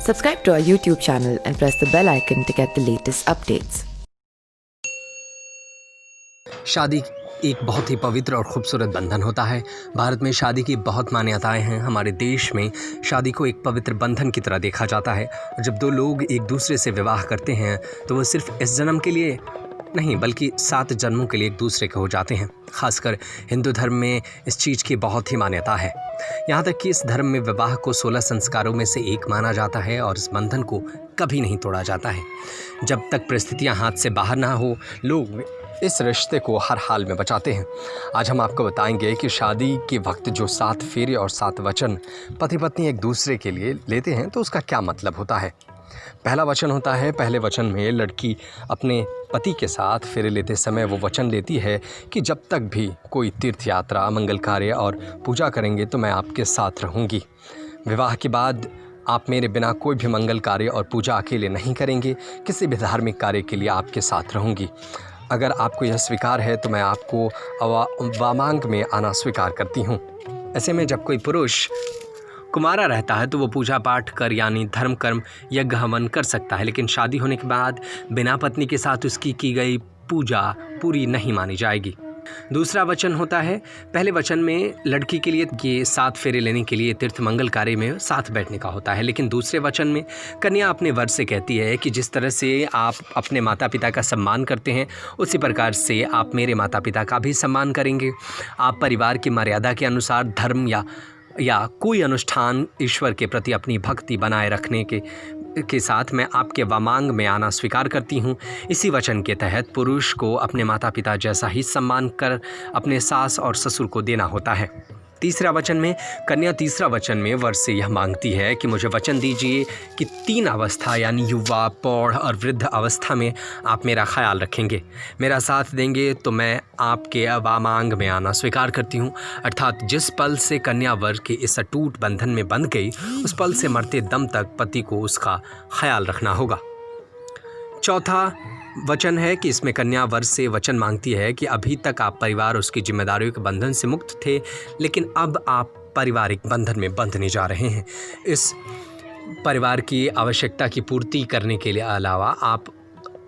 Subscribe to our YouTube channel and press the bell icon to get the latest updates. शादी एक बहुत ही पवित्र और ख़ूबसूरत बंधन होता है। भारत में शादी की बहुत मान्यताएं हैं। हमारे देश में शादी को एक पवित्र बंधन की तरह देखा जाता है। और जब दो लोग एक दूसरे से विवाह करते हैं तो वो सिर्फ इस जन्म के लिए नहीं बल्कि 7 जन्मों के लिए एक दूसरे के हो जाते हैं। खासकर हिंदू धर्म में इस चीज़ की बहुत ही मान्यता है। यहाँ तक कि इस धर्म में विवाह को 16 संस्कारों में से एक माना जाता है और इस बंधन को कभी नहीं तोड़ा जाता है। जब तक परिस्थितियाँ हाथ से बाहर ना हो, लोग इस रिश्ते को हर हाल में बचाते हैं। आज हम आपको बताएंगे कि शादी के वक्त जो 7 फेरे और 7 वचन पति पत्नी एक दूसरे के लिए लेते हैं तो उसका क्या मतलब होता है। पहला वचन होता है, पहले वचन में लड़की अपने पति के साथ फेरे लेते समय वो वचन लेती है कि जब तक भी कोई तीर्थ यात्रा, मंगल कार्य और पूजा करेंगे तो मैं आपके साथ रहूँगी। विवाह के बाद आप मेरे बिना कोई भी मंगल कार्य और पूजा अकेले नहीं करेंगे। किसी भी धार्मिक कार्य के लिए आपके साथ रहूँगी। अगर आपको यह स्वीकार है तो मैं आपको वामांग में आना स्वीकार करती हूँ। ऐसे में जब कोई पुरुष कुमारा रहता है तो वो पूजा पाठ कर यानी धर्म कर्म यज्ञ हवन कर सकता है, लेकिन शादी होने के बाद बिना पत्नी के साथ उसकी की गई पूजा पूरी नहीं मानी जाएगी। दूसरा वचन होता है, पहले वचन में लड़की के लिए ये 7 फेरे लेने के लिए तीर्थ मंगल कार्य में साथ बैठने का होता है, लेकिन दूसरे वचन में कन्या अपने वर से कहती है कि जिस तरह से आप अपने माता पिता का सम्मान करते हैं उसी प्रकार से आप मेरे माता पिता का भी सम्मान करेंगे। आप परिवार की मर्यादा के अनुसार धर्म या कोई अनुष्ठान ईश्वर के प्रति अपनी भक्ति बनाए रखने के साथ मैं आपके वामांग में आना स्वीकार करती हूँ। इसी वचन के तहत पुरुष को अपने माता पिता जैसा ही सम्मान कर अपने सास और ससुर को देना होता है। तीसरा वचन में कन्या तीसरा वचन में वर से यह मांगती है कि मुझे वचन दीजिए कि 3 अवस्था यानी युवा, प्रौढ़ और वृद्ध अवस्था में आप मेरा ख्याल रखेंगे, मेरा साथ देंगे तो मैं आपके वामांग में आना स्वीकार करती हूँ। अर्थात जिस पल से कन्या वर के इस अटूट बंधन में बंध गई उस पल से मरते दम तक पति को उसका ख्याल रखना होगा। चौथा वचन है कि इसमें कन्या वर से वचन मांगती है कि अभी तक आप परिवार उसकी जिम्मेदारियों के बंधन से मुक्त थे, लेकिन अब आप पारिवारिक बंधन में बंधने जा रहे हैं। इस परिवार की आवश्यकता की पूर्ति करने के लिए अलावा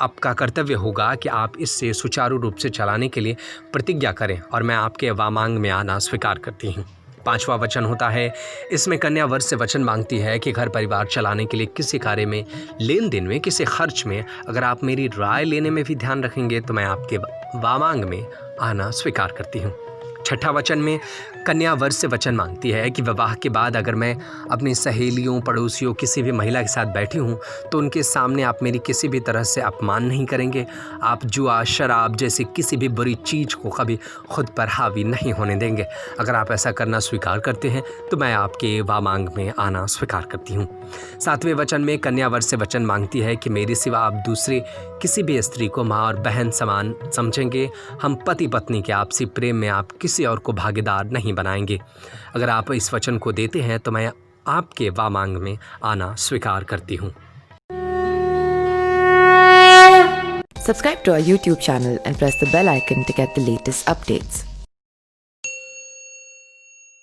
आपका कर्तव्य होगा कि आप इससे सुचारू रूप से चलाने के लिए प्रतिज्ञा करें और मैं आपके वामांग में आना स्वीकार करती हूँ। 5वां वचन होता है, इसमें कन्या वर से वचन मांगती है कि घर परिवार चलाने के लिए किसी कार्य में, लेन देन में, किसी खर्च में अगर आप मेरी राय लेने में भी ध्यान रखेंगे तो मैं आपके वामांग में आना स्वीकार करती हूँ। 6ठा वचन में कन्या वर से वचन मांगती है कि विवाह के बाद अगर मैं अपनी सहेलियों, पड़ोसियों, किसी भी महिला के साथ बैठी हूँ तो उनके सामने आप मेरी किसी भी तरह से अपमान नहीं करेंगे। आप जुआ, शराब जैसी किसी भी बुरी चीज़ को कभी खुद पर हावी नहीं होने देंगे। अगर आप ऐसा करना स्वीकार करते हैं तो मैं आपके वामांग में आना स्वीकार करती हूँ। 7वें वचन में कन्या वर से वचन मांगती है कि मेरे सिवा आप दूसरे किसी भी स्त्री को माँ और बहन समान समझेंगे। हम पति पत्नी के आपसी प्रेम में आप किसी और को भागीदार नहीं बनाएंगे। अगर आप इस वचन को देते हैं तो मैं आपके वामांग में आना स्वीकार करती हूँ। Subscribe to our YouTube channel and press the bell icon to get the latest updates.